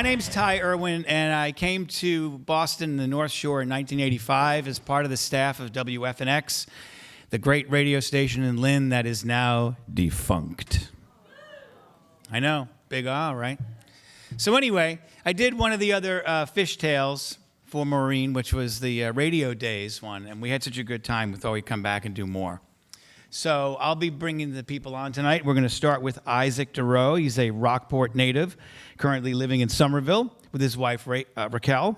name's Ty Irwin, and I came to Boston, the North Shore, in 1985 as part of the staff of WFNX, the great radio station in Lynn that is now defunct. I know, big right? So anyway, I did one of the other fishtails for Maureen, which was the Radio Days one, and we had such a good time. We thought we'd come back and do more. So I'll be bringing the people on tonight. We're going to start with Isaac DaRowe. He's a Rockport native, currently living in Somerville with his wife, Raquel.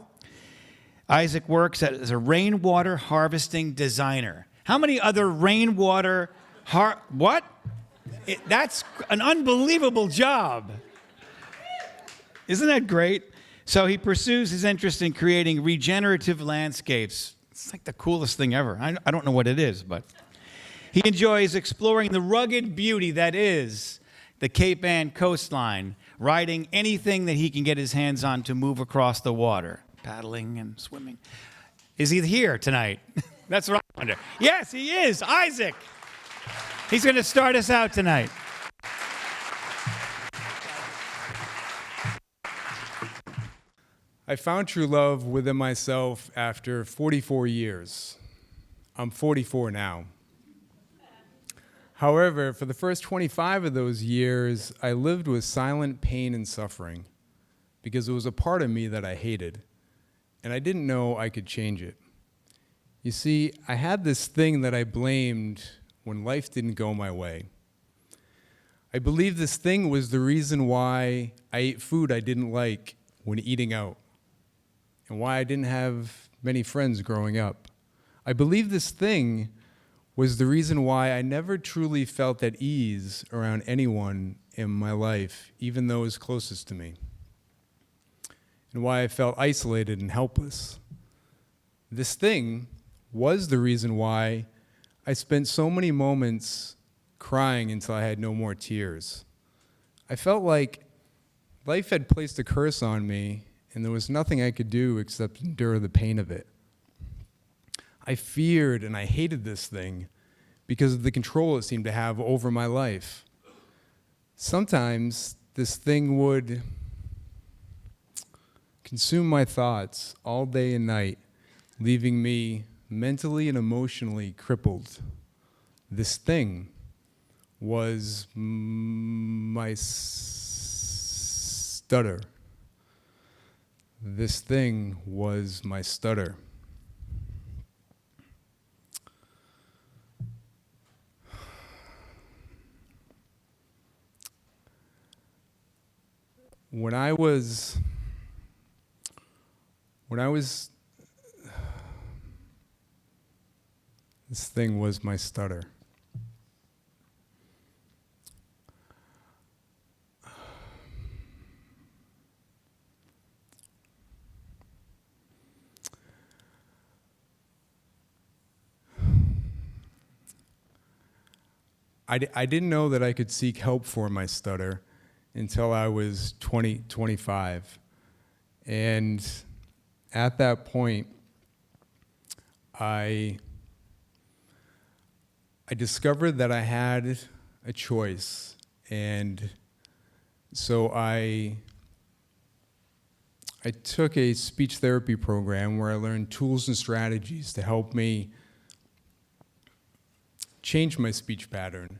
Isaac works as a rainwater harvesting designer. How many other rainwater what? That's an unbelievable job. Isn't that great? So he pursues his interest in creating regenerative landscapes. It's like the coolest thing ever. I don't know what it is, but he enjoys exploring the rugged beauty that is the Cape Ann coastline, riding anything that he can get his hands on to move across the water, paddling and swimming. Is he here tonight? That's what I wonder. Yes, he is. Isaac. He's going to start us out tonight. I found true love within myself after 44 years. I'm 44 now. However, for the first 25 of those years, I lived with silent pain and suffering because it was a part of me that I hated, and I didn't know I could change it. You see, I had this thing that I blamed when life didn't go my way. I believed this thing was the reason why I ate food I didn't like when eating out, and why I didn't have many friends growing up. I believed this thing was the reason why I never truly felt at ease around anyone in my life, even those closest to me, and why I felt isolated and helpless. This thing was the reason why I spent so many moments crying until I had no more tears. I felt like life had placed a curse on me, and there was nothing I could do except endure the pain of it. I feared and I hated this thing because of the control it seemed to have over my life. Sometimes this thing would consume my thoughts all day and night, leaving me mentally and emotionally crippled. This thing was my stutter. This thing was my stutter. When I was this thing was my stutter. I didn't know that I could seek help for my stutter until I was 25. And at that point, I discovered that I had a choice. And so I took a speech therapy program where I learned tools and strategies to help me change my speech pattern.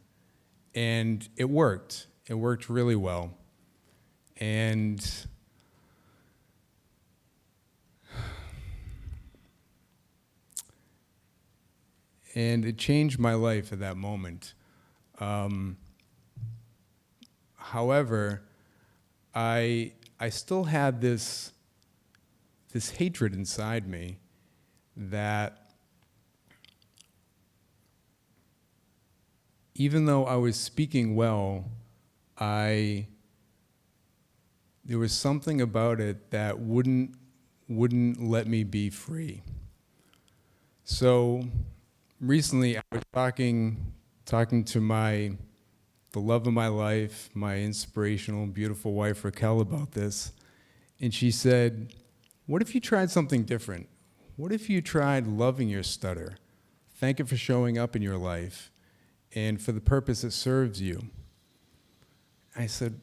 And it worked. It worked really well. And it changed my life at that moment. However, I still had this hatred inside me that even though I was speaking well, there was something about it that wouldn't let me be free. So recently I was talking to the love of my life, my inspirational, beautiful wife Raquel about this, and she said, what if you tried something different? What if you tried loving your stutter? Thank it for showing up in your life and for the purpose it serves you. I said,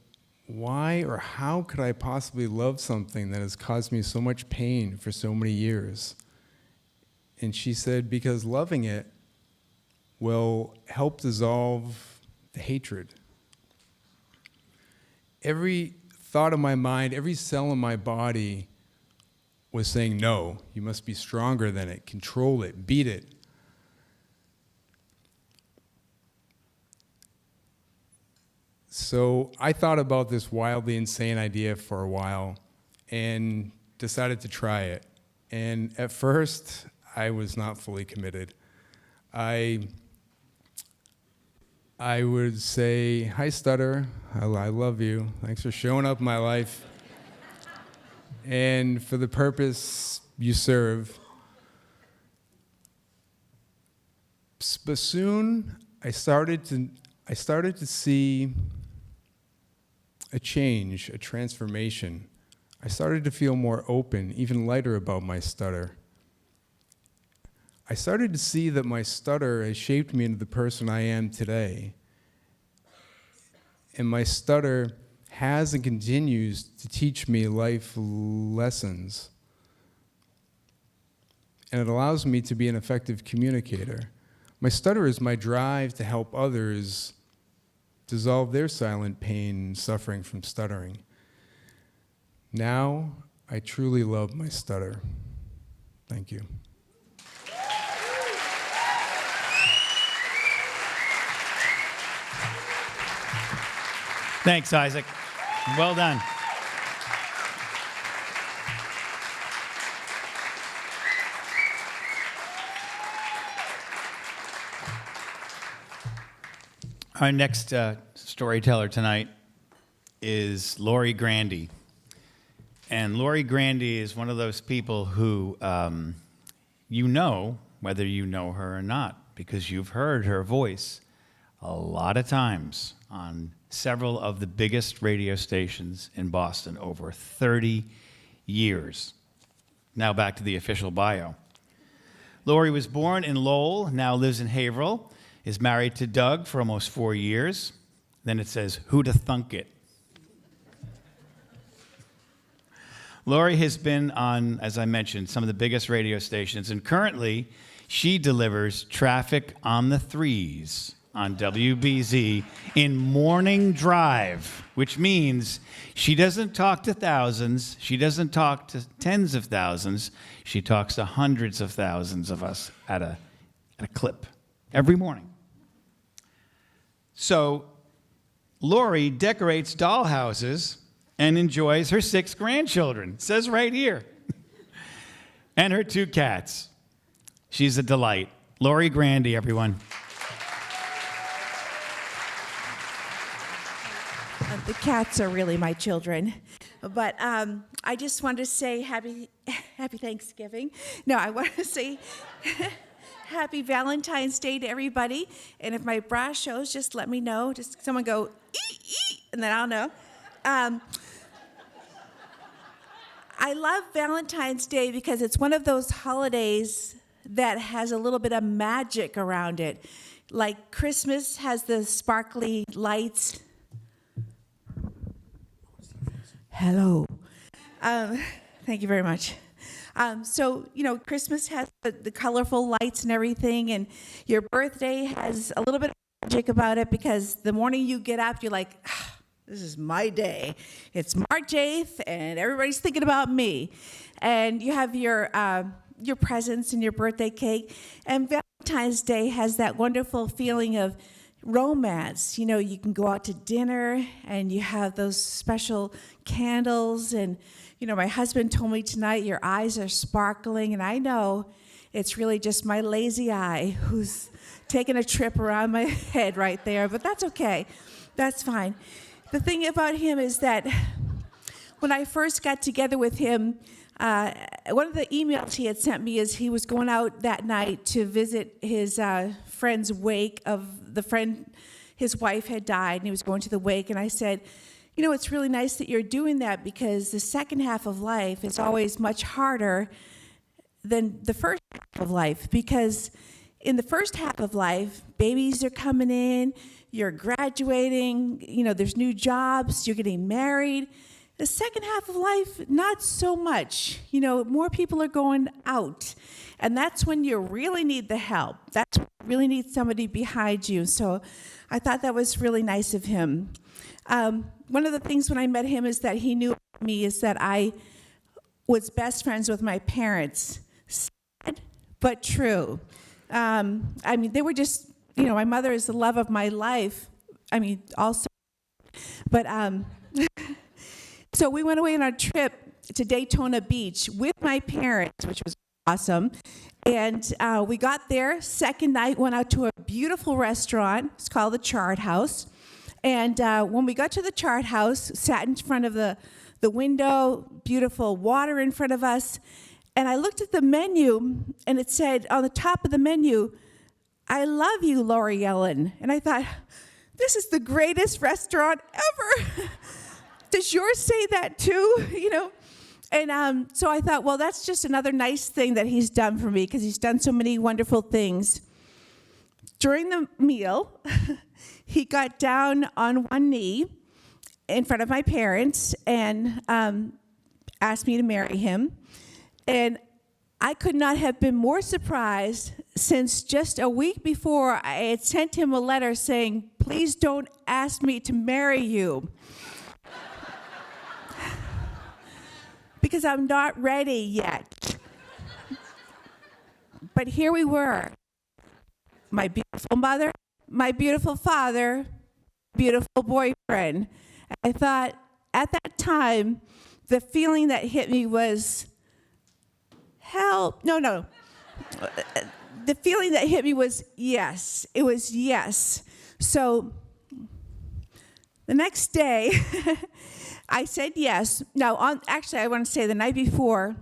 why or how could I possibly love something that has caused me so much pain for so many years? And she said, because loving it will help dissolve the hatred. Every thought of my mind, every cell in my body was saying, no, you must be stronger than it, control it, beat it. So I thought about this wildly insane idea for a while and decided to try it. And at first, I was not fully committed. I would say, hi, Stutter, I love you. Thanks for showing up in my life. And for the purpose you serve. But soon, I started to see a change, a transformation. I started to feel more open, even lighter about my stutter. I started to see that my stutter has shaped me into the person I am today. And my stutter has and continues to teach me life lessons. And it allows me to be an effective communicator. My stutter is my drive to help others dissolve their silent pain and suffering from stuttering. Now, I truly love my stutter. Thank you. Thanks, Isaac. Well done. Our next storyteller tonight is Lori Grande. And Lori Grande is one of those people who you know, whether you know her or not, because you've heard her voice a lot of times on several of the biggest radio stations in Boston over 30 years. Now back to the official bio. Lori was born in Lowell, now lives in Haverhill, is married to Doug for almost 4 years. Then it says, who'da thunk it? Lori has been on, as I mentioned, some of the biggest radio stations, and currently she delivers traffic on the threes on WBZ in morning drive, which means she doesn't talk to thousands, she doesn't talk to tens of thousands, she talks to hundreds of thousands of us at a clip every morning. So Lori decorates dollhouses and enjoys her 6 grandchildren, it says right here, and her 2 cats. She's a delight. Lori Grande, everyone. The cats are really my children. But I just want to say happy Thanksgiving. No, I want to say happy Valentine's Day to everybody. And if my bra shows, just let me know. Just someone go, ee, ee, and then I'll know. I love Valentine's Day because it's one of those holidays that has a little bit of magic around it. Like Christmas has the sparkly lights. Hello. Thank you very much. So, you know, Christmas has the colorful lights and everything, and your birthday has a little bit of magic about it because the morning you get up, you're like, this is my day. It's March 8th, and everybody's thinking about me. And you have your presents and your birthday cake. And Valentine's Day has that wonderful feeling of romance. You know, you can go out to dinner, and you have those special candles. And, you know, my husband told me tonight, your eyes are sparkling. And I know it's really just my lazy eye who's taking a trip around my head right there. But that's okay. That's fine. The thing about him is that when I first got together with him, one of the emails he had sent me is he was going out that night to visit his friend's wake of the friend, his wife had died, and he was going to the wake. And I said, you know, it's really nice that you're doing that because the second half of life is always much harder than the first half of life because in the first half of life, babies are coming in, you're graduating, there's new jobs, you're getting married. The second half of life, not so much. More people are going out. And that's when you really need the help. That's when you really need somebody behind you. So I thought that was really nice of him. One of the things when I met him is that he knew me is that I was best friends with my parents. Sad, but true. They were just, my mother is the love of my life. Also. But, so we went away on a trip to Daytona Beach with my parents, which was awesome. And we got there, second night, went out to a beautiful restaurant. It's called the Chart House. And when we got to the Chart House, sat in front of the window, beautiful water in front of us. And I looked at the menu, and it said on the top of the menu, "I love you, Lori Ellen." And I thought, this is the greatest restaurant ever. Does yours say that too? And so I thought, well, that's just another nice thing that he's done for me, because he's done so many wonderful things. During the meal, he got down on one knee in front of my parents and asked me to marry him. And I could not have been more surprised, since just a week before I had sent him a letter saying, "Please don't ask me to marry you, because I'm not ready yet." But here we were. My beautiful mother, my beautiful father, beautiful boyfriend. I thought at that time, the feeling that hit me was, help. No. The feeling that hit me was yes. It was yes. So the next day, I said yes. Now, I want to say the night before,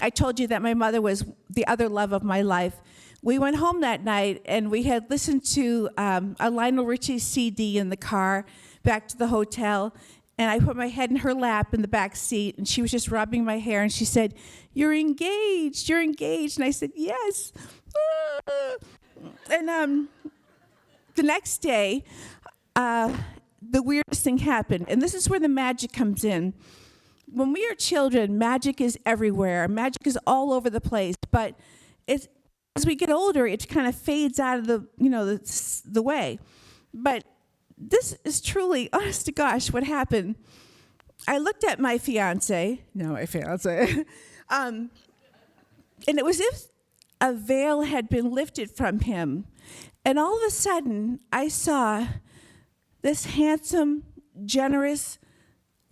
I told you that my mother was the other love of my life. We went home that night, and we had listened to a Lionel Richie CD in the car back to the hotel, and I put my head in her lap in the back seat, and she was just rubbing my hair, and she said, you're engaged. And I said, yes. And the next day, the weirdest thing happened, and this is where the magic comes in. When we are children, magic is everywhere. Magic is all over the place, but as we get older, it kind of fades out of the way. But this is truly, honest to gosh, what happened. I looked at my fiance, and it was as if a veil had been lifted from him. And all of a sudden, I saw this handsome, generous,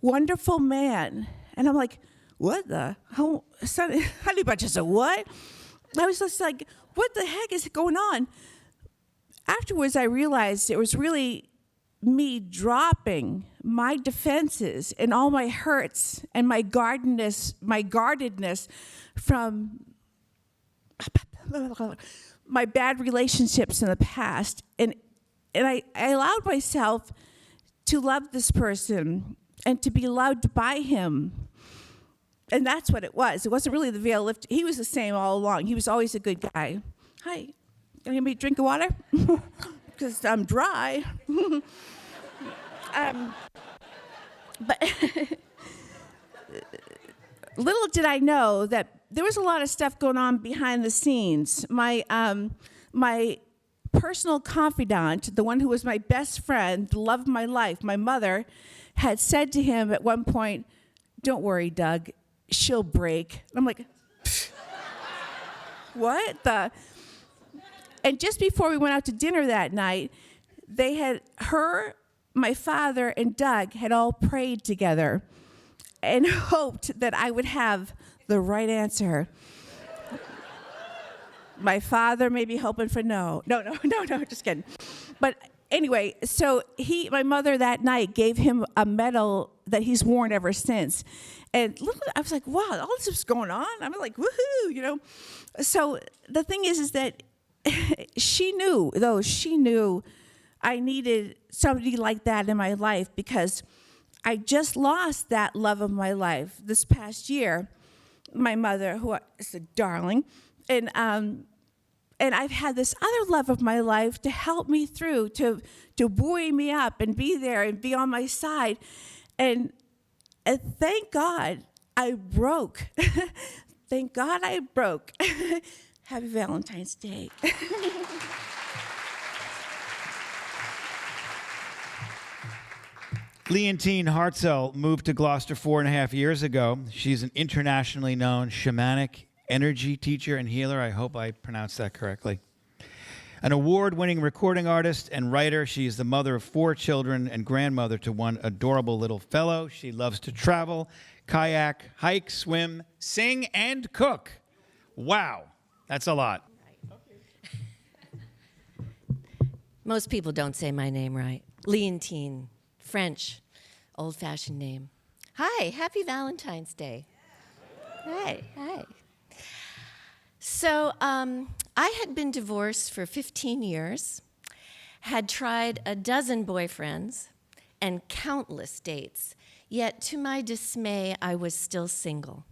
wonderful man. And I'm like, what the? Honey bunches of what? I was just like, what the heck is going on? Afterwards, I realized it was really me dropping my defenses and all my hurts and my guardedness from my bad relationships in the past. And I allowed myself to love this person and to be loved by him. And that's what it was. It wasn't really the veil lift. He was the same all along. He was always a good guy. Hi, anybody drink of water? Because I'm dry. But little did I know that there was a lot of stuff going on behind the scenes. My personal confidant, the one who was my best friend, the love of my life, my mother, had said to him at one point, "Don't worry, Doug, she'll break." I'm like, what the? And just before we went out to dinner that night, my father and Doug had all prayed together and hoped that I would have the right answer. My father may be hoping for no, just kidding. But anyway, so my mother that night gave him a medal that he's worn ever since. And I was like, wow, all this is going on? I'm like, woohoo, So the thing is that she knew I needed somebody like that in my life, because I just lost that love of my life this past year. My mother, who is a darling, and And I've had this other love of my life to help me through, to buoy me up and be there and be on my side. And thank God I broke. Thank God I broke. Happy Valentine's Day. Leontine Hartzell moved to Gloucester 4.5 years ago. She's an internationally known shamanic energy teacher and healer. I hope I pronounced that correctly. An award-winning recording artist and writer, she is the mother of 4 children and grandmother to one adorable little fellow. She loves to travel, kayak, hike, swim, sing, and cook. Wow, that's a lot. Most people don't say my name right. Leontine, French, old-fashioned name. Hi, happy Valentine's Day. Hi. So I had been divorced for 15 years, had tried a dozen boyfriends and countless dates, yet to my dismay, I was still single.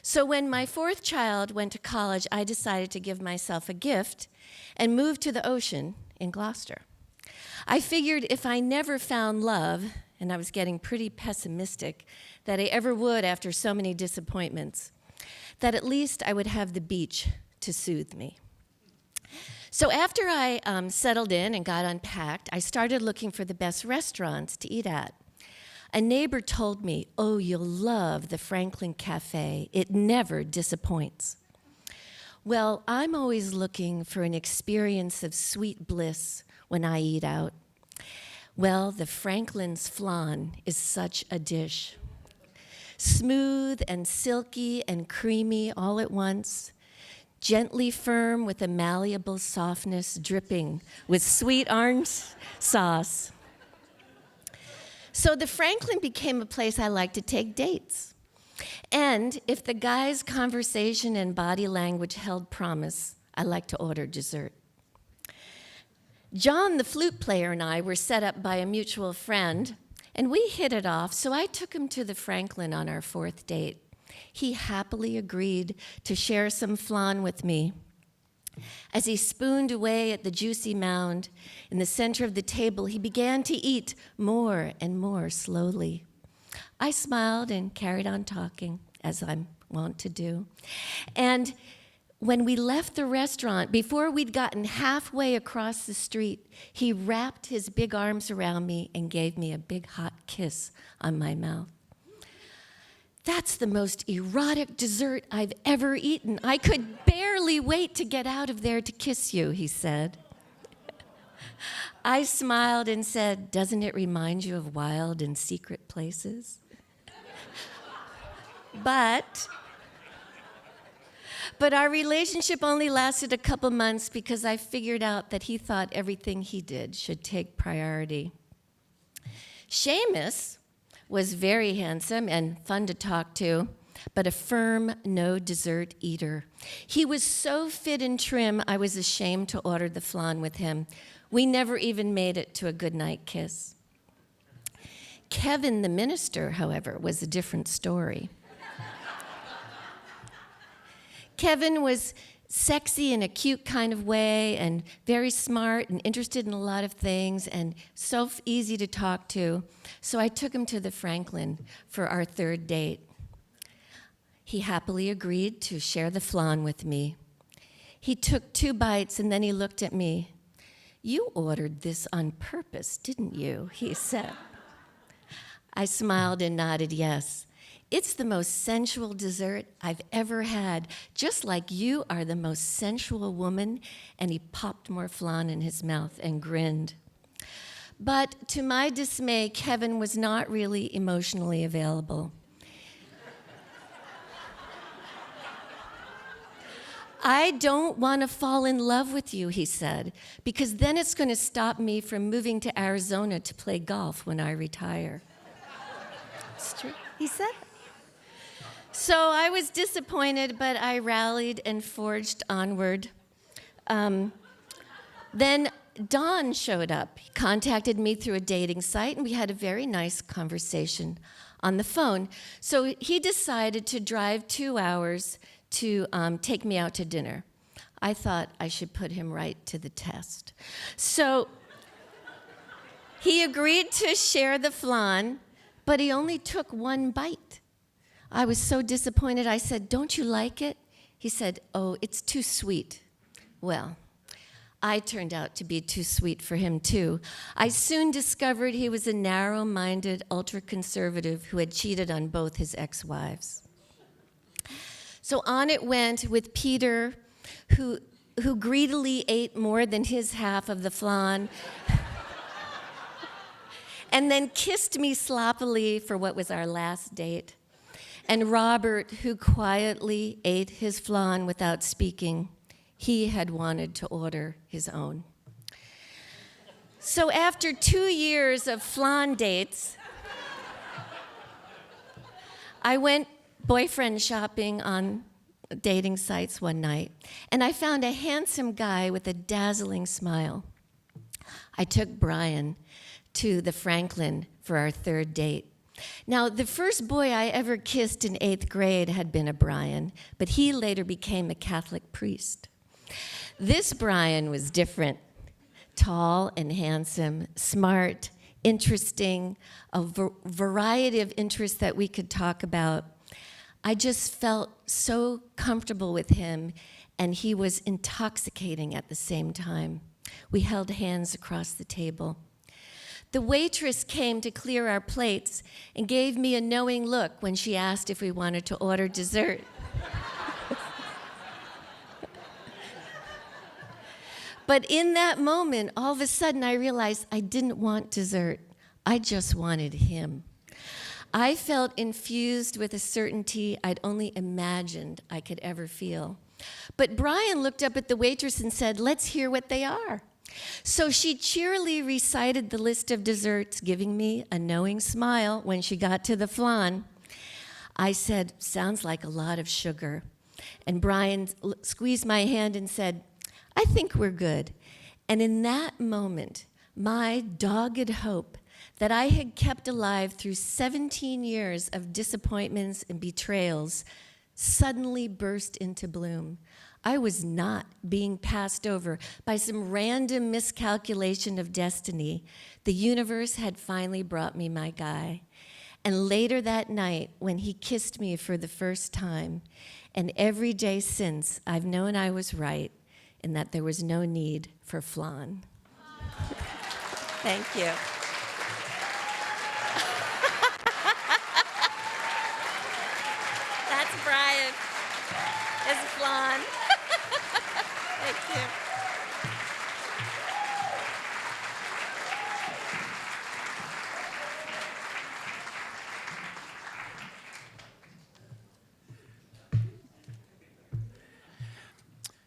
So when my 4th child went to college, I decided to give myself a gift and move to the ocean in Gloucester. I figured if I never found love, and I was getting pretty pessimistic that I ever would after so many disappointments, that at least I would have the beach to soothe me. So after I settled in and got unpacked, I started looking for the best restaurants to eat at. A neighbor told me, "Oh, you'll love the Franklin Cafe. It never disappoints." Well, I'm always looking for an experience of sweet bliss when I eat out. Well, the Franklin's flan is such a dish. Smooth and silky and creamy all at once, gently firm with a malleable softness dripping with sweet orange sauce. So the Franklin became a place I like to take dates. And if the guy's conversation and body language held promise, I like to order dessert. John, the flute player, and I were set up by a mutual friend, and we hit it off, so I took him to the Franklin on our 4th date. He happily agreed to share some flan with me. As he spooned away at the juicy mound in the center of the table, he began to eat more and more slowly. I smiled and carried on talking, as I'm wont to do. And when we left the restaurant, before we'd gotten halfway across the street, he wrapped his big arms around me and gave me a big hot kiss on my mouth. "That's the most erotic dessert I've ever eaten. I could barely wait to get out of there to kiss you," he said. I smiled and said, "Doesn't it remind you of wild and secret places?" But our relationship only lasted a couple months because I figured out that he thought everything he did should take priority. Seamus was very handsome and fun to talk to, but a firm no-dessert eater. He was so fit and trim, I was ashamed to order the flan with him. We never even made it to a goodnight kiss. Kevin, the minister, however, was a different story. Kevin was sexy in a cute kind of way and very smart and interested in a lot of things and so easy to talk to. So I took him to the Franklin for our 3rd date. He happily agreed to share the flan with me. He took 2 bites and then he looked at me. "You ordered this on purpose, didn't you?" he said. I smiled and nodded yes. "It's the most sensual dessert I've ever had, just like you are the most sensual woman." And he popped more flan in his mouth and grinned. But to my dismay, Kevin was not really emotionally available. "I don't want to fall in love with you," he said, "because then it's going to stop me from moving to Arizona to play golf when I retire." It's true, he said. So I was disappointed, but I rallied and forged onward. Then Don showed up. He contacted me through a dating site, and we had a very nice conversation on the phone. So he decided to drive 2 hours to take me out to dinner. I thought I should put him right to the test. So he agreed to share the flan, but he only took one bite. I was so disappointed. I said, "Don't you like it?" He said, "Oh, it's too sweet." Well, I turned out to be too sweet for him, too. I soon discovered he was a narrow-minded, ultra-conservative who had cheated on both his ex-wives. So on it went with Peter, who greedily ate more than his half of the flan, and then kissed me sloppily for what was our last date. And Robert, who quietly ate his flan without speaking. He had wanted to order his own. So after 2 years of flan dates, I went boyfriend shopping on dating sites one night, and I found a handsome guy with a dazzling smile. I took Brian to the Franklin for our third date. Now, the first boy I ever kissed in 8th grade had been a Brian, but he later became a Catholic priest. This Brian was different, tall and handsome, smart, interesting, a variety of interests that we could talk about. I just felt so comfortable with him, and he was intoxicating at the same time. We held hands across the table. The waitress came to clear our plates and gave me a knowing look when she asked if we wanted to order dessert. But in that moment, all of a sudden, I realized I didn't want dessert. I just wanted him. I felt infused with a certainty I'd only imagined I could ever feel. But Brian looked up at the waitress and said, "Let's hear what they are." So she cheerily recited the list of desserts, giving me a knowing smile when she got to the flan. I said, "Sounds like a lot of sugar." And Brian squeezed my hand and said, "I think we're good." And in that moment, my dogged hope that I had kept alive through 17 years of disappointments and betrayals suddenly burst into bloom. I was not being passed over by some random miscalculation of destiny. The universe had finally brought me my guy. And later that night, when he kissed me for the first time, and every day since, I've known I was right and that there was no need for flan. Thank you. That's Brian. It's flan. Thank you.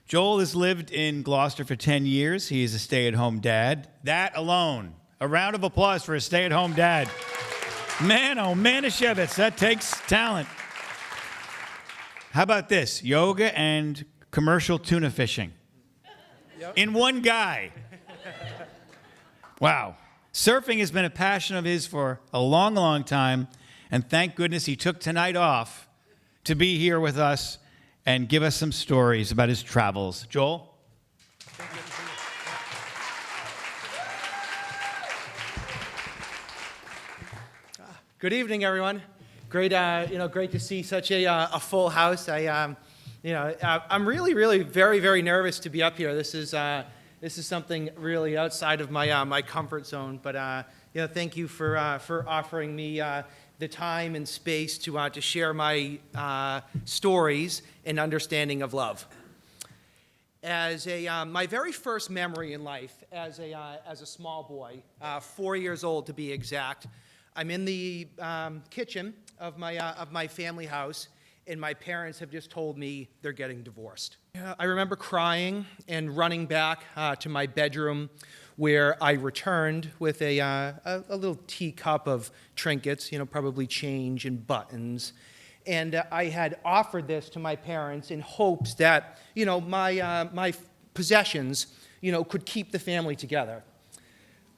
Joel has lived in Gloucester for 10 years. He is a stay-at-home dad. That alone, a round of applause for a stay-at-home dad. Man, oh, Manischewitz, that takes talent. How about this? Yoga and commercial tuna fishing. Yep. In one guy. Wow. Surfing has been a passion of his for a long, long time, and thank goodness he took tonight off to be here with us and give us some stories about his travels. Joel? Good evening, everyone. Great, great to see such a full house. I'm really, very, very nervous to be up here. This is something really outside of my comfort zone. But thank you for offering me the time and space to share my stories and understanding of love. As my very first memory in life, as a small boy, 4 years old to be exact, I'm in the kitchen of my family house, and my parents have just told me they're getting divorced. I remember crying and running back to my bedroom, where I returned with a little teacup of trinkets, probably change and buttons. And I had offered this to my parents in hopes that, my possessions, could keep the family together.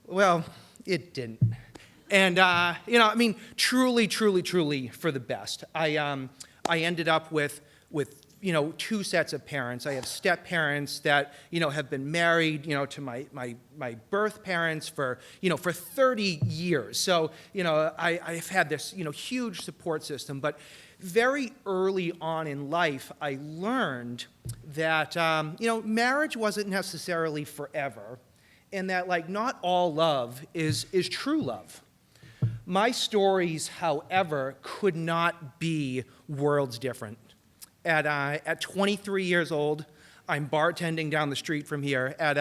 Well, it didn't. And, truly for the best. I ended up with two sets of parents. I have step parents that, have been married, to my birth parents for 30 years. So, I've had this, huge support system. But very early on in life, I learned that, marriage wasn't necessarily forever, and that, like, not all love is true love. My stories, however, could not be worlds different. At 23 years old, I'm bartending down the street from here at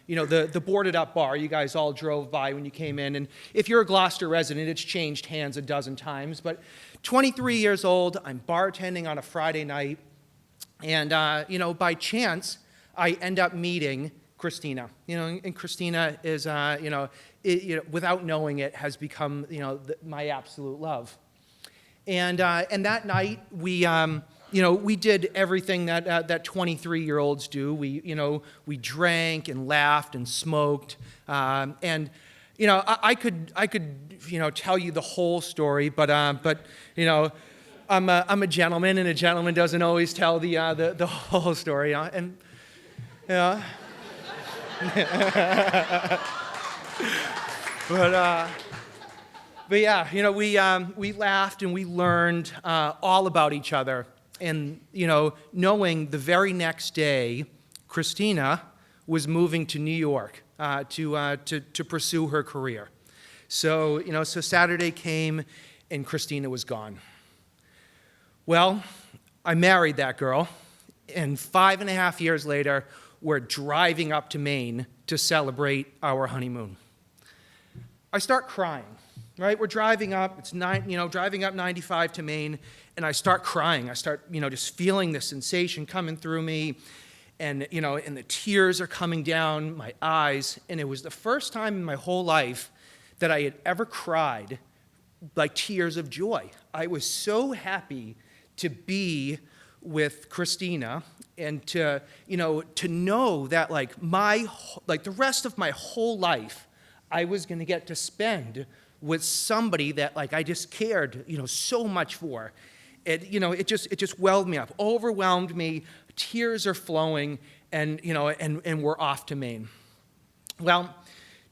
the boarded up bar. You guys all drove by when you came in, and if you're a Gloucester resident, it's changed hands a dozen times. But 23 years old, I'm bartending on a Friday night, and by chance, I end up meeting Christina. And Christina is without knowing it, has become my absolute love. And that night we did everything that 23-year-olds do. We drank and laughed and smoked, and I could tell you the whole story, but I'm a gentleman, and a gentleman doesn't always tell the whole story, and but yeah, we laughed and we learned all about each other. And, knowing the very next day, Christina was moving to New York to pursue her career. So, so Saturday came and Christina was gone. Well, I married that girl, and 5.5 years later, we're driving up to Maine to celebrate our honeymoon. I start crying, right? We're driving up, driving up 95 to Maine, and I start crying. I start, just feeling the sensation coming through me, and, and the tears are coming down my eyes, and it was the first time in my whole life that I had ever cried like tears of joy. I was so happy to be with Christina, and to know that the rest of my whole life I was going to get to spend with somebody that I just cared so much for. It just welled me up, overwhelmed me. Tears are flowing, and we're off to Maine. Well,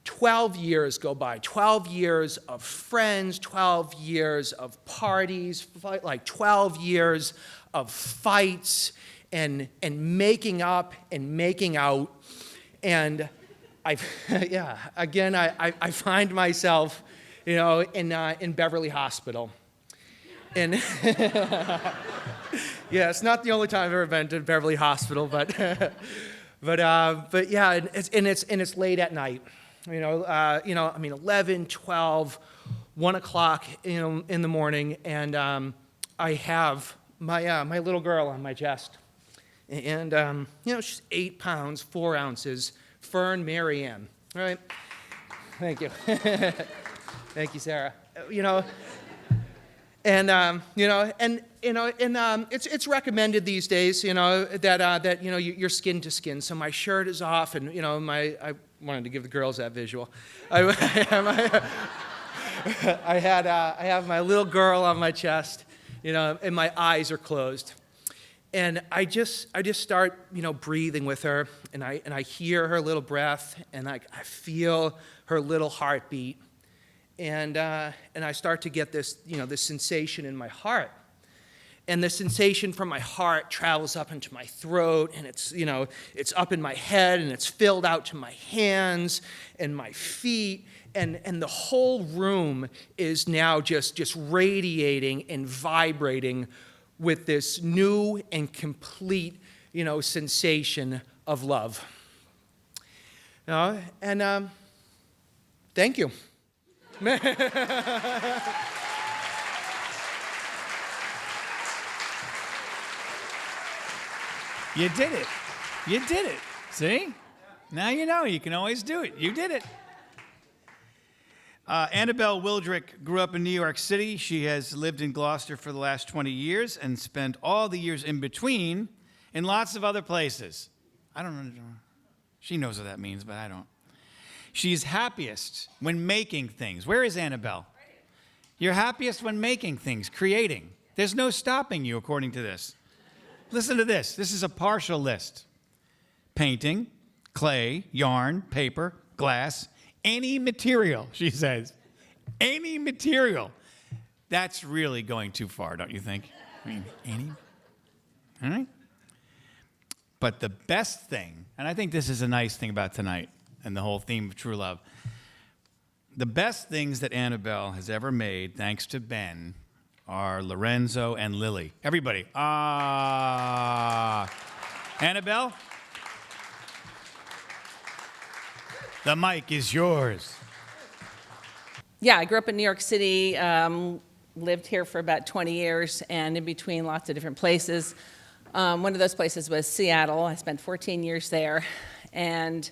12 years go by, 12 years of friends, 12 years of parties, 12 years of fights and making up and making out. And I find myself, in Beverly Hospital. And yeah, it's not the only time I've ever been to Beverly Hospital, but yeah, and it's late at night. 11, 12, 1 o'clock in the morning, and I have my little girl on my chest, and she's 8 pounds 4 ounces, Fern Marianne. All right, thank you, thank you, Sarah. It's recommended these days, that you're skin to skin. So my shirt is off, and I wanted to give the girls that visual. I have my little girl on my chest, and my eyes are closed, and I just start breathing with her, and I hear her little breath, and I feel her little heartbeat. And I start to get this, this sensation in my heart. And the sensation from my heart travels up into my throat, and it's up in my head, and it's filled out to my hands and my feet, and the whole room is now just radiating and vibrating with this new and complete, sensation of love. And thank you. You did it. You did it. See? Now you know. You can always do it. You did it. Annabel Wildrick grew up in New York City. She has lived in Gloucester for the last 20 years and spent all the years in between in lots of other places. I don't know. She knows what that means, but I don't. She's happiest when making things. Where is Annabel? You're happiest when making things, creating. There's no stopping you, according to this. Listen to this. This is a partial list. Painting, clay, yarn, paper, glass, any material, she says. Any material. That's really going too far, don't you think? I mean, any? All right? But the best thing, and I think this is a nice thing about tonight and the whole theme of true love, the best things that Annabel has ever made, thanks to Ben, are Lorenzo and Lily. Everybody. Annabel? The mic is yours. Yeah, I grew up in New York City, lived here for about 20 years, and in between lots of different places. One of those places was Seattle. I spent 14 years there. And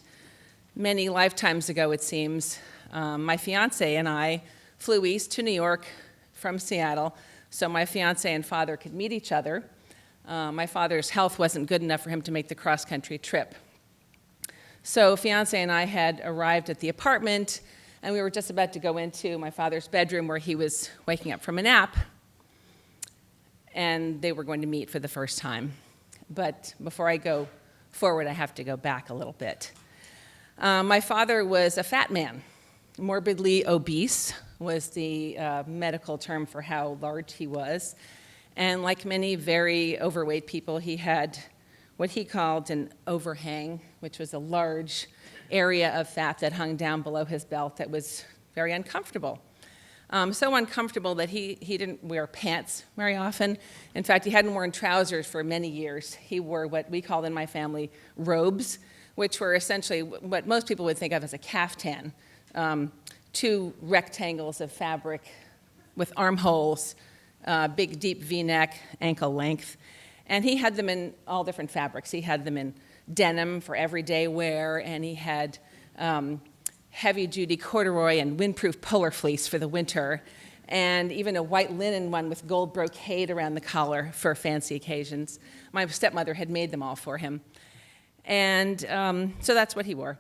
many lifetimes ago, it seems, my fiance and I flew east to New York from Seattle so my fiance and father could meet each other. My father's health wasn't good enough for him to make the cross-country trip. So fiance and I had arrived at the apartment, and we were just about to go into my father's bedroom where he was waking up from a nap, and they were going to meet for the first time. But before I go forward, I have to go back a little bit. My father was a fat man. Morbidly obese was the medical term for how large he was. And like many very overweight people, he had what he called an overhang, which was a large area of fat that hung down below his belt that was very uncomfortable. So uncomfortable that he didn't wear pants very often. In fact, he hadn't worn trousers for many years. He wore what we called in my family robes, which were essentially what most people would think of as a caftan. Two rectangles of fabric with armholes, big deep V-neck, ankle length. And he had them in all different fabrics. He had them in denim for everyday wear, and he had heavy-duty corduroy and windproof polar fleece for the winter, and even a white linen one with gold brocade around the collar for fancy occasions. My stepmother had made them all for him. And so that's what he wore.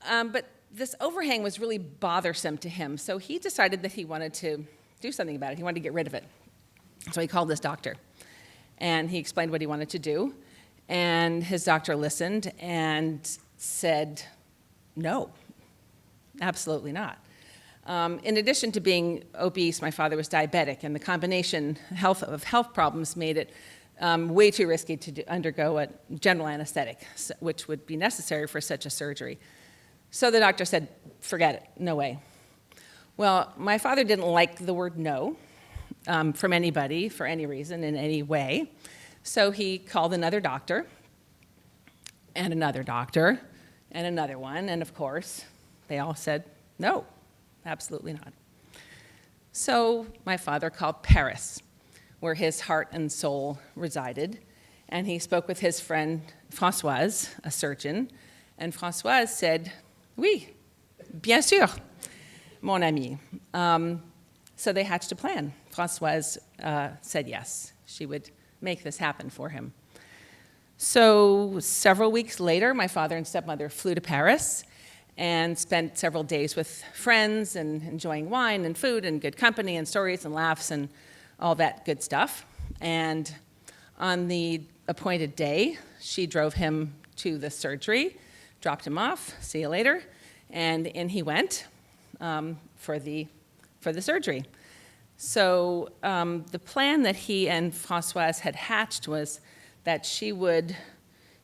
But this overhang was really bothersome to him, so he decided that he wanted to do something about it. He wanted to get rid of it. So he called his doctor, and he explained what he wanted to do. And his doctor listened and said, no, absolutely not. In addition to being obese, my father was diabetic, and the combination of health problems made it way too risky to undergo a general anesthetic, which would be necessary for such a surgery. So the doctor said, forget it, no way. Well, my father didn't like the word no from anybody, for any reason, in any way. So he called another doctor, and another doctor, and another one, and of course, they all said, no, absolutely not. So my father called Paris, where his heart and soul resided, and he spoke with his friend Françoise, a surgeon, and Françoise said, oui, bien sûr, mon ami. So they hatched a plan. Françoise said yes, she would make this happen for him. So several weeks later, my father and stepmother flew to Paris and spent several days with friends and enjoying wine and food and good company and stories and laughs and all that good stuff. And on the appointed day, she drove him to the surgery, dropped him off, see you later, and in he went for the surgery. So the plan that he and Françoise had hatched was that she would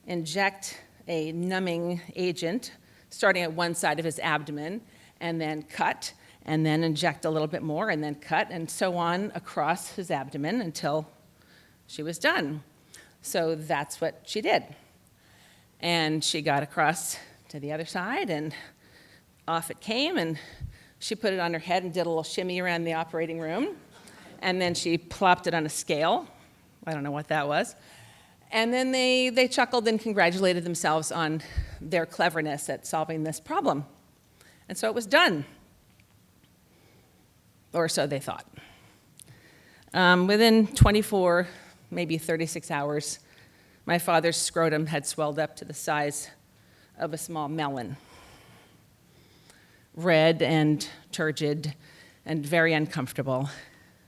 inject a numbing agent starting at one side of his abdomen and then cut, and then inject a little bit more and then cut, and so on across his abdomen until she was done. So that's what she did. And she got across to the other side, and off it came, and she put it on her head and did a little shimmy around the operating room, and then she plopped it on a scale. I don't know what that was. And then they chuckled and congratulated themselves on their cleverness at solving this problem. And so it was done. Or so they thought. Within 24, maybe 36 hours, my father's scrotum had swelled up to the size of a small melon. Red and turgid and very uncomfortable.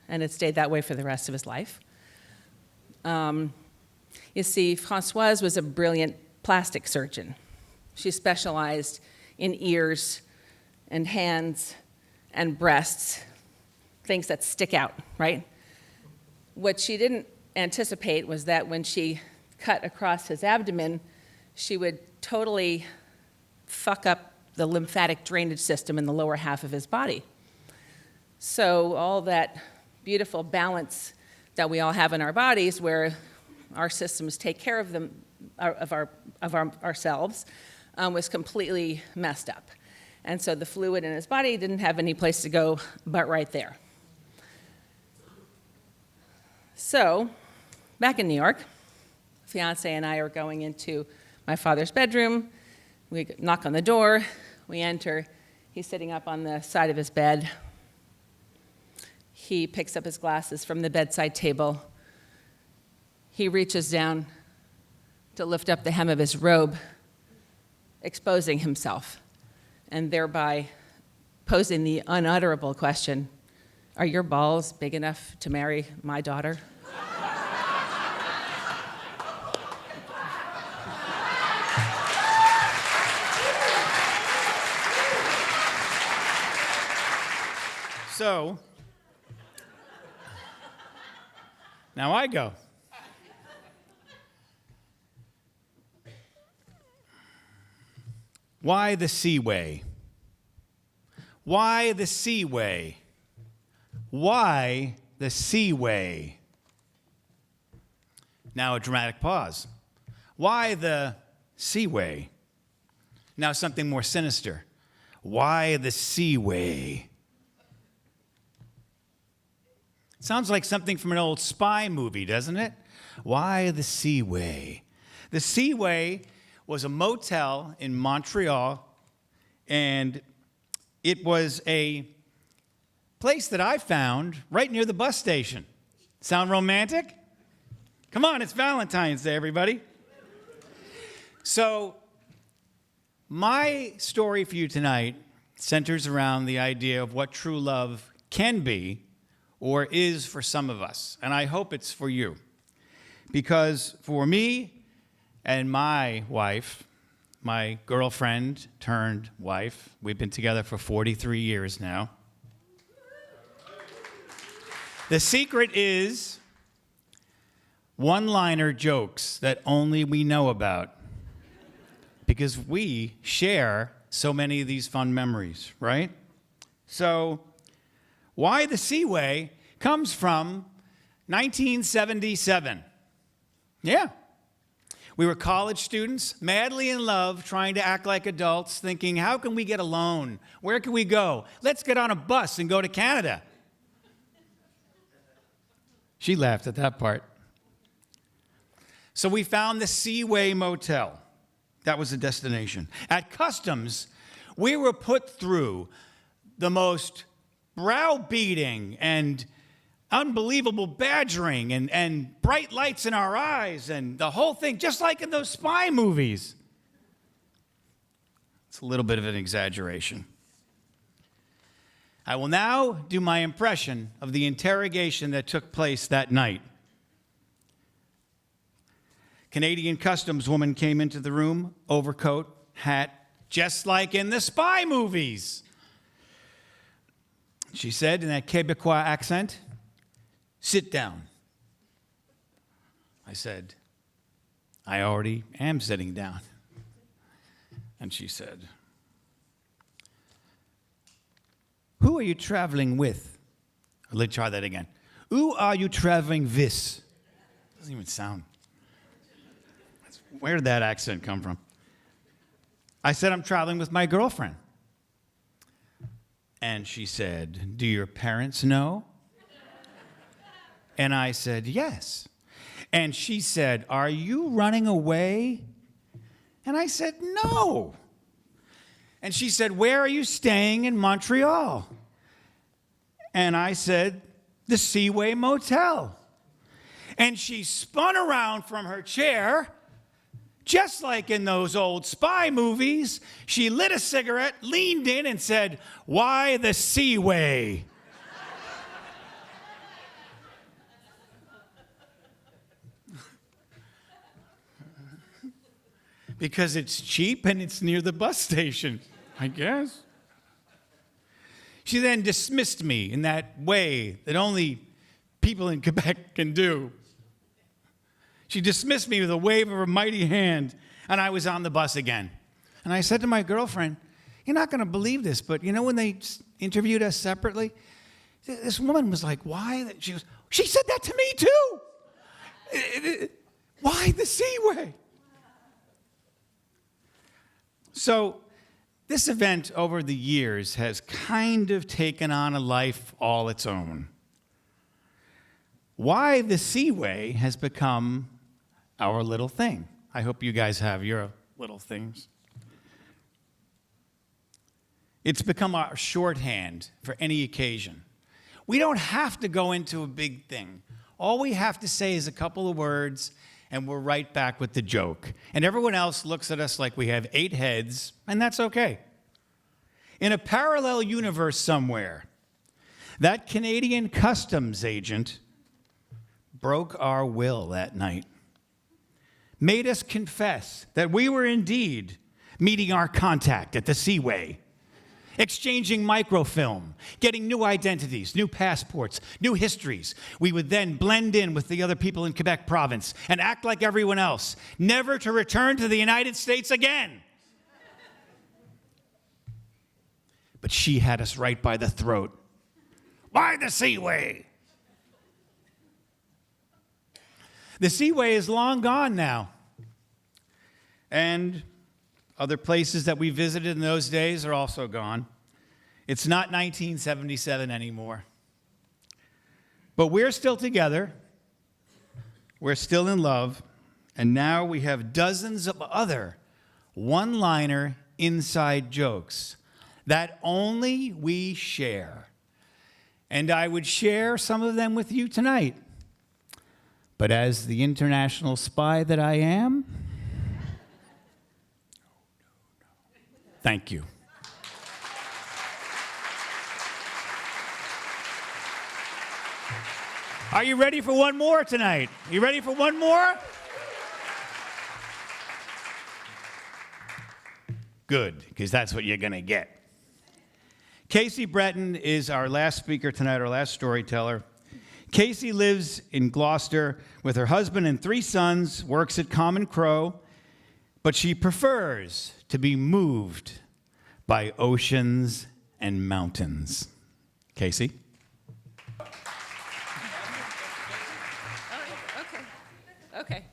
And it stayed that way for the rest of his life. You see, Françoise was a brilliant plastic surgeon. She specialized in ears and hands and breasts, things that stick out, right? What she didn't anticipate was that when she cut across his abdomen, she would totally fuck up the lymphatic drainage system in the lower half of his body. So all that beautiful balance that we all have in our bodies, where our systems take care of them, ourselves, was completely messed up. And so the fluid in his body didn't have any place to go but right there. So, back in New York, fiance and I are going into my father's bedroom. We knock on the door. We enter. He's sitting up on the side of his bed. He picks up his glasses from the bedside table. He reaches down to lift up the hem of his robe, exposing himself, and thereby posing the unutterable question, "Are your balls big enough to marry my daughter?" So, now I go. Why the Seaway? Why the Seaway? Why the Seaway? Now a dramatic pause. Why the Seaway? Now something more sinister. Why the Seaway? Sounds like something from an old spy movie, doesn't it? Why the Seaway? The Seaway was a motel in Montreal, and it was a place that I found right near the bus station. Sound romantic? Come on, it's Valentine's Day, everybody. So, my story for you tonight centers around the idea of what true love can be or is for some of us, and I hope it's for you. Because for me and my wife, my girlfriend turned wife, we've been together for 43 years now. The secret is one-liner jokes that only we know about, because we share so many of these fun memories, right? So, Why the Seaway comes from 1977. Yeah. We were college students, madly in love, trying to act like adults, thinking, how can we get a loan? Where can we go? Let's get on a bus and go to Canada. She laughed at that part. So we found the Seaway Motel. That was the destination. At customs, we were put through the most browbeating and unbelievable badgering and bright lights in our eyes and the whole thing, just like in those spy movies. It's a little bit of an exaggeration. I will now do my impression of the interrogation that took place that night. Canadian customs woman came into the room, overcoat, hat, just like in the spy movies. She said in that Quebecois accent, "Sit down." I said, "I already am sitting down." And she said, "Who are you traveling with?" Let's try that again. "Who are you traveling with?" Doesn't even sound. Where did that accent come from? I said, "I'm traveling with my girlfriend." And she said, "Do your parents know?" And I said, "Yes." And she said, "Are you running away?" And I said, "No." And she said, "Where are you staying in Montreal?" And I said, "The Seaway Motel." And she spun around from her chair, just like in those old spy movies. She lit a cigarette, leaned in, and said, "Why the Seaway?" Because it's cheap and it's near the bus station, I guess. She then dismissed me in that way that only people in Quebec can do. She dismissed me with a wave of her mighty hand, and I was on the bus again. And I said to my girlfriend, "You're not going to believe this, but you know when they interviewed us separately, this woman was like, why?" She said that to me too. Why the Seaway? So this event over the years has kind of taken on a life all its own. Why the Seaway has become our little thing. I hope you guys have your little things. It's become our shorthand for any occasion. We don't have to go into a big thing. All we have to say is a couple of words, and we're right back with the joke. And everyone else looks at us like we have 8 heads, and that's okay. In a parallel universe somewhere, that Canadian customs agent broke our will that night, made us confess that we were indeed meeting our contact at the Seaway, exchanging microfilm, getting new identities, new passports, new histories. We would then blend in with the other people in Quebec province and act like everyone else, never to return to the United States again. But she had us right by the throat. Why the Seaway? The Seaway is long gone now. And other places that we visited in those days are also gone. It's not 1977 anymore. But we're still together. We're still in love. And now we have dozens of other one-liner inside jokes that only we share. And I would share some of them with you tonight. But as the international spy that I am, thank you. Are you ready for one more tonight? You ready for one more? Good, because that's what you're going to get. Casey Breton is our last speaker tonight, our last storyteller. Casey lives in Gloucester with her husband and 3 sons, works at Common Crow, but she prefers to be moved by oceans and mountains. Casey? Okay.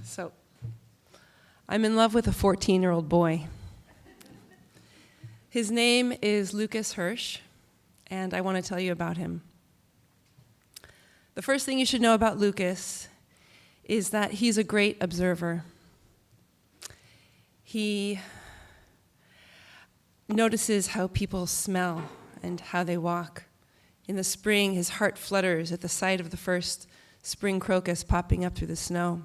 So, I'm in love with a 14-year-old boy. His name is Lucas Hirsch, and I want to tell you about him. The first thing you should know about Lucas is that he's a great observer. He notices how people smell and how they walk. In the spring, his heart flutters at the sight of the first spring crocus popping up through the snow.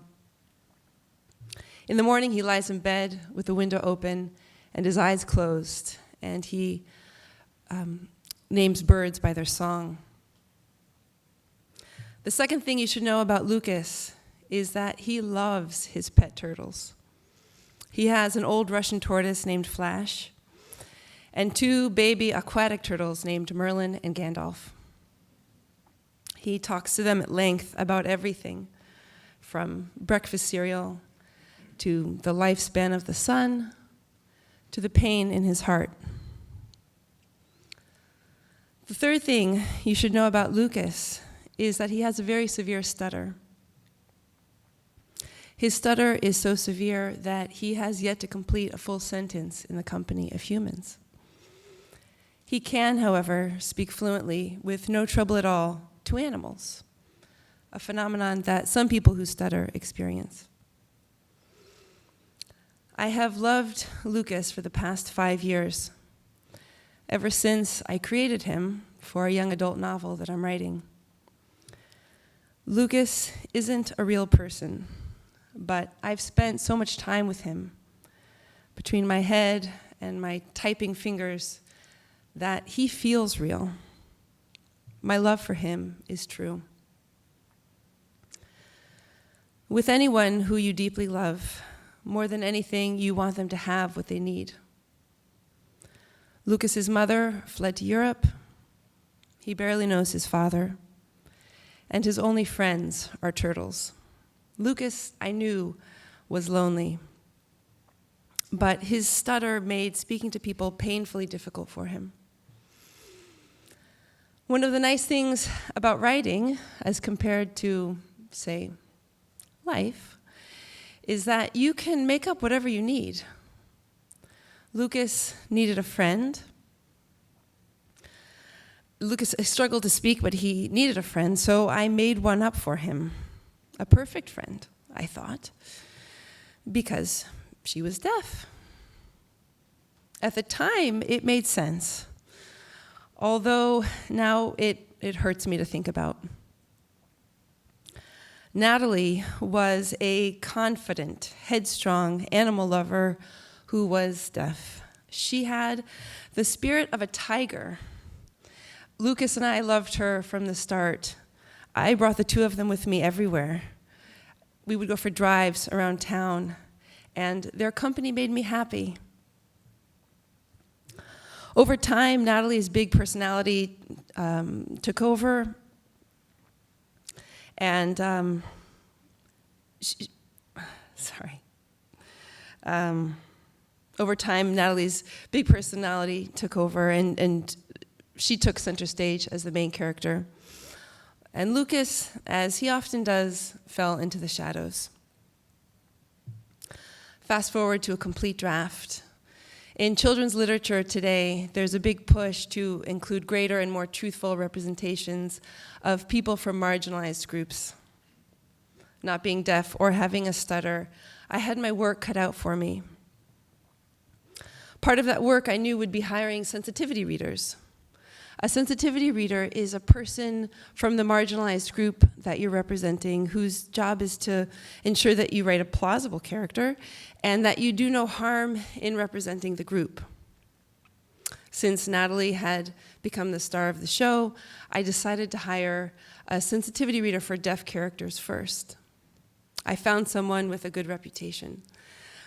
In the morning, he lies in bed with the window open and his eyes closed, and he names birds by their song. The second thing you should know about Lucas is that he loves his pet turtles. He has an old Russian tortoise named Flash and 2 baby aquatic turtles named Merlin and Gandalf. He talks to them at length about everything, from breakfast cereal to the lifespan of the sun to the pain in his heart. The third thing you should know about Lucas is that he has a very severe stutter. His stutter is so severe that he has yet to complete a full sentence in the company of humans. He can, however, speak fluently with no trouble at all to animals, a phenomenon that some people who stutter experience. I have loved Lucas for the past 5 years, ever since I created him for a young adult novel that I'm writing. Lucas isn't a real person, but I've spent so much time with him between my head and my typing fingers that he feels real. My love for him is true. With anyone who you deeply love, more than anything, you want them to have what they need. Lucas's mother fled to Europe. He barely knows his father. And his only friends are turtles. Lucas, I knew, was lonely. But his stutter made speaking to people painfully difficult for him. One of the nice things about writing, as compared to, say, life, is that you can make up whatever you need. Lucas needed a friend. Lucas struggled to speak, but he needed a friend, so I made one up for him. A perfect friend, I thought, because she was deaf. At the time, it made sense, although now it hurts me to think about. Natalie was a confident, headstrong animal lover who was deaf. She had the spirit of a tiger. Lucas and I loved her from the start. I brought the two of them with me everywhere. We would go for drives around town, and their company made me happy. Over time, Natalie's big personality took over, and over time, Natalie's big personality took over, and she took center stage as the main character. And Lucas, as he often does, fell into the shadows. Fast forward to a complete draft. In children's literature today, there's a big push to include greater and more truthful representations of people from marginalized groups. Not being deaf or having a stutter, I had my work cut out for me. Part of that work I knew would be hiring sensitivity readers. A sensitivity reader is a person from the marginalized group that you're representing whose job is to ensure that you write a plausible character and that you do no harm in representing the group. Since Natalie had become the star of the show, I decided to hire a sensitivity reader for deaf characters first. I found someone with a good reputation.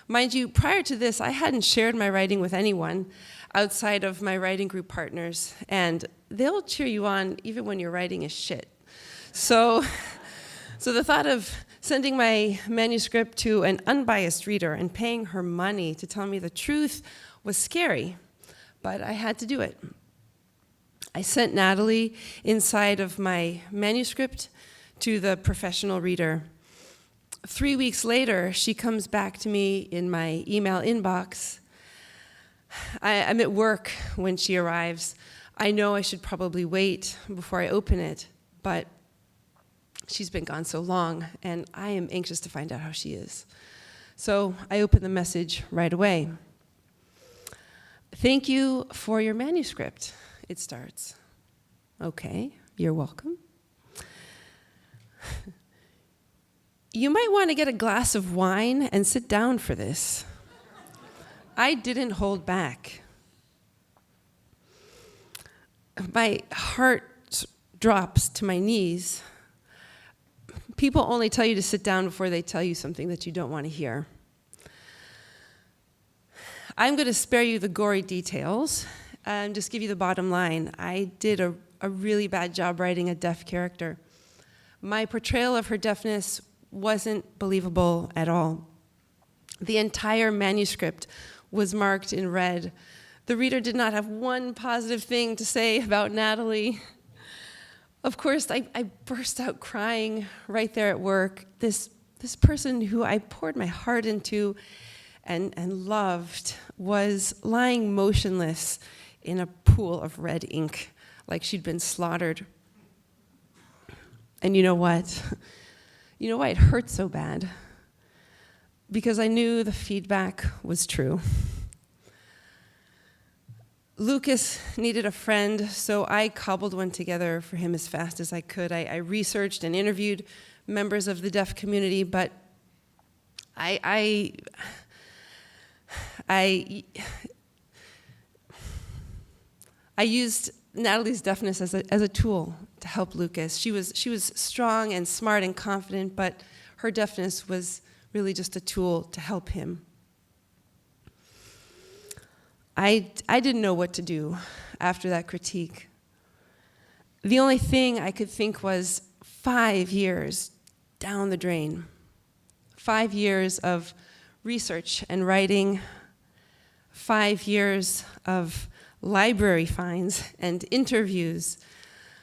Mind you, prior to this, I hadn't shared my writing with anyone outside of my writing group partners, and they'll cheer you on even when your writing is shit. So the thought of sending my manuscript to an unbiased reader and paying her money to tell me the truth was scary, but I had to do it. I sent Natalie inside of my manuscript to the professional reader. 3 weeks later, she comes back to me in my email inbox. I'm at work when she arrives. I know I should probably wait before I open it, but she's been gone so long, and I am anxious to find out how she is. So I open the message right away. "Thank you for your manuscript," it starts. "Okay, you're welcome. You might want to get a glass of wine and sit down for this." I didn't hold back. My heart drops to my knees. People only tell you to sit down before they tell you something that you don't want to hear. I'm going to spare you the gory details and just give you the bottom line. I did a really bad job writing a deaf character. My portrayal of her deafness wasn't believable at all. The entire manuscript was marked in red. The reader did not have one positive thing to say about Natalie. Of course, I burst out crying right there at work. This person who I poured my heart into and loved was lying motionless in a pool of red ink, like she'd been slaughtered. And you know what? You know why it hurt so bad? Because I knew the feedback was true. Lucas needed a friend, so I cobbled one together for him as fast as I could. I researched and interviewed members of the deaf community, but I used Natalie's deafness as a tool to help Lucas. She was strong and smart and confident, but her deafness was really just a tool to help him. I didn't know what to do after that critique. The only thing I could think was 5 years down the drain. 5 years of research and writing, 5 years of library finds and interviews,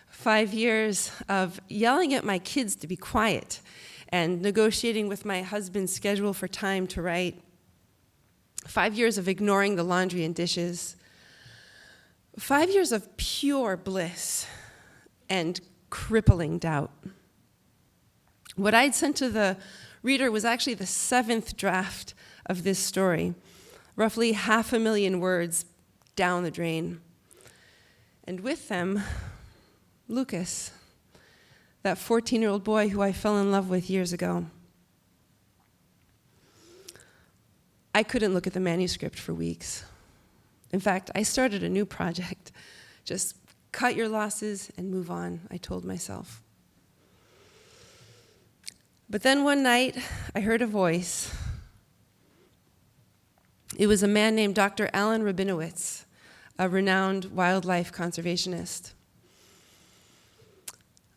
5 years of yelling at my kids to be quiet and negotiating with my husband's schedule for time to write, 5 years of ignoring the laundry and dishes, 5 years of pure bliss and crippling doubt. What I'd sent to the reader was actually the 7th draft of this story, roughly 500,000 words down the drain. And with them, Lucas, that 14-year-old boy who I fell in love with years ago. I couldn't look at the manuscript for weeks. In fact, I started a new project. Just cut your losses and move on, I told myself. But then one night, I heard a voice. It was a man named Dr. Alan Rabinowitz, a renowned wildlife conservationist.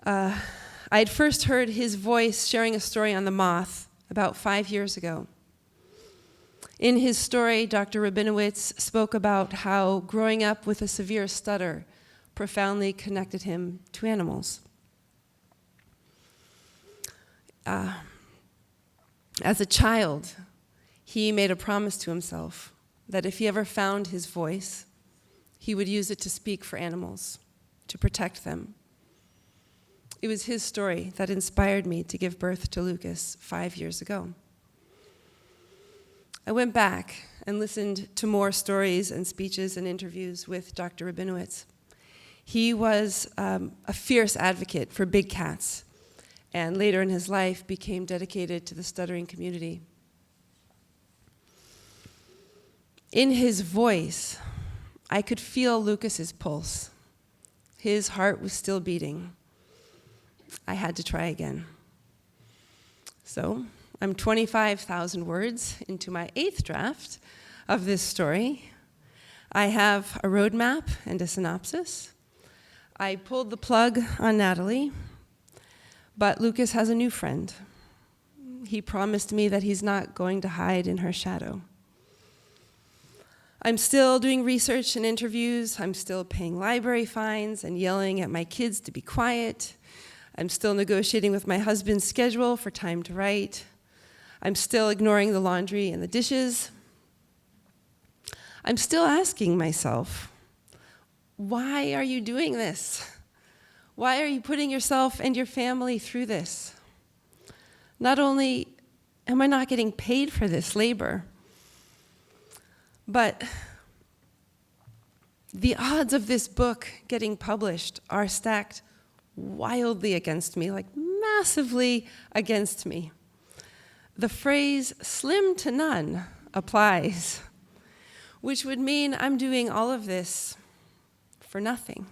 I'd first heard his voice sharing a story on the moth about 5 years ago. In his story, Dr. Rabinowitz spoke about how growing up with a severe stutter profoundly connected him to animals. As a child, he made a promise to himself that if he ever found his voice, he would use it to speak for animals, to protect them. It was his story that inspired me to give birth to Lucas 5 years ago. I went back and listened to more stories and speeches and interviews with Dr. Rabinowitz. He was a fierce advocate for big cats, and later in his life became dedicated to the stuttering community. In his voice, I could feel Lucas's pulse. His heart was still beating. I had to try again. So I'm 25,000 words into my 8th draft of this story. I have a roadmap and a synopsis. I pulled the plug on Natalie, but Lucas has a new friend. He promised me that he's not going to hide in her shadow. I'm still doing research and interviews. I'm still paying library fines and yelling at my kids to be quiet. I'm still negotiating with my husband's schedule for time to write. I'm still ignoring the laundry and the dishes. I'm still asking myself, why are you doing this? Why are you putting yourself and your family through this? Not only am I not getting paid for this labor, but the odds of this book getting published are stacked wildly against me, like massively against me. The phrase slim to none applies, which would mean I'm doing all of this for nothing.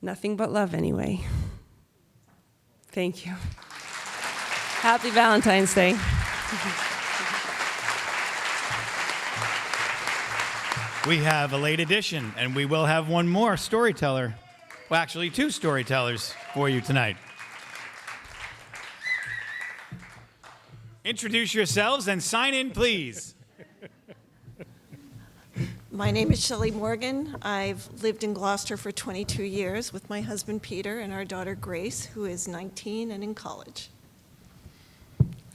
Nothing but love anyway. Thank you. Happy Valentine's Day. We have a late edition, and we will have one more storyteller. Well, actually, 2 storytellers for you tonight. Introduce yourselves and sign in, please. My name is Shelley Morgan. I've lived in Gloucester for 22 years with my husband Peter and our daughter Grace, who is 19 and in college.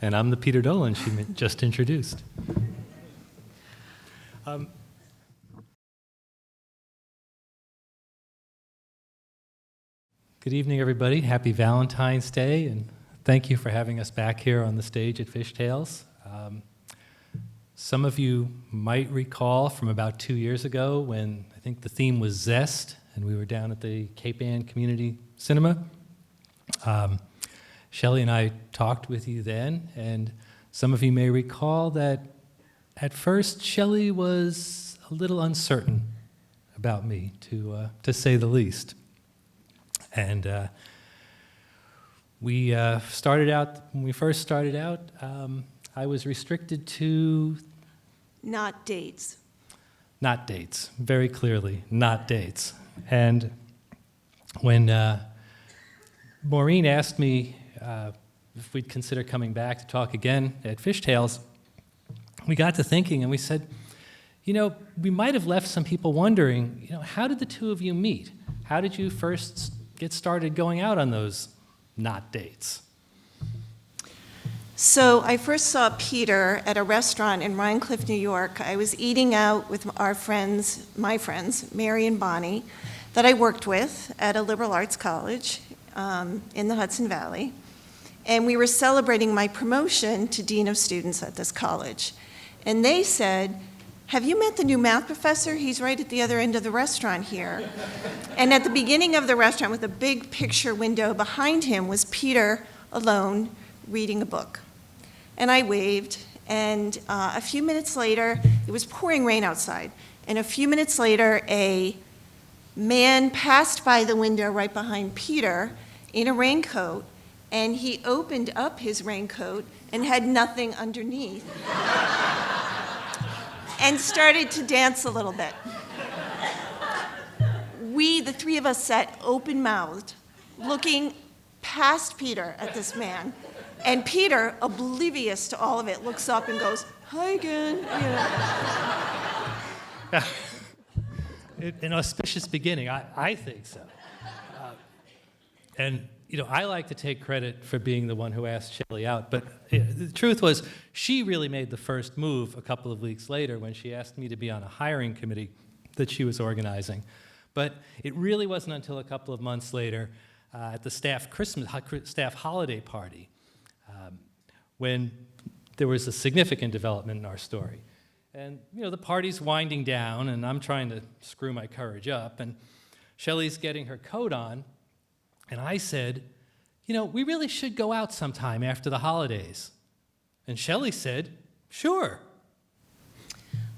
And I'm the Peter Dolan she just introduced. Good evening, everybody. Happy Valentine's Day, and thank you for having us back here on the stage at Fishtails. Some of you might recall from about 2 years ago when I think the theme was Zest, and we were down at the Cape Ann Community Cinema. Shelley and I talked with you then, and some of you may recall that at first Shelley was a little uncertain about me, to say the least. And We when we first started out, I was restricted to Not dates. not dates, very clearly, not dates. And when Maureen asked me if we'd consider coming back to talk again at Fishtails, we got to thinking and we said, we might have left some people wondering, how did the two of you meet? How did you first get started going out on those not dates? So I first saw Peter at a restaurant in Rhinecliff, New York. I was eating out with my friends, Mary and Bonnie, that I worked with at a liberal arts college in the Hudson Valley. And we were celebrating my promotion to Dean of Students at this college. And they said, "Have you met the new math professor? He's right at the other end of the restaurant here." And at the beginning of the restaurant, with a big picture window behind him, was Peter alone reading a book. And I waved, and a few minutes later, it was pouring rain outside, and a few minutes later, a man passed by the window right behind Peter in a raincoat, and he opened up his raincoat and had nothing underneath, and started to dance a little bit. The three of us, sat open-mouthed, looking past Peter at this man. And Peter, oblivious to all of it, looks up and goes, "Hi again." An auspicious beginning, I think so. And I like to take credit for being the one who asked Shelley out, but the truth was she really made the first move a couple of weeks later when she asked me to be on a hiring committee that she was organizing. But it really wasn't until a couple of months later at the staff holiday party when there was a significant development in our story. And, the party's winding down, and I'm trying to screw my courage up, and Shelley's getting her coat on, and I said, we really should go out sometime after the holidays. And Shelley said, "Sure."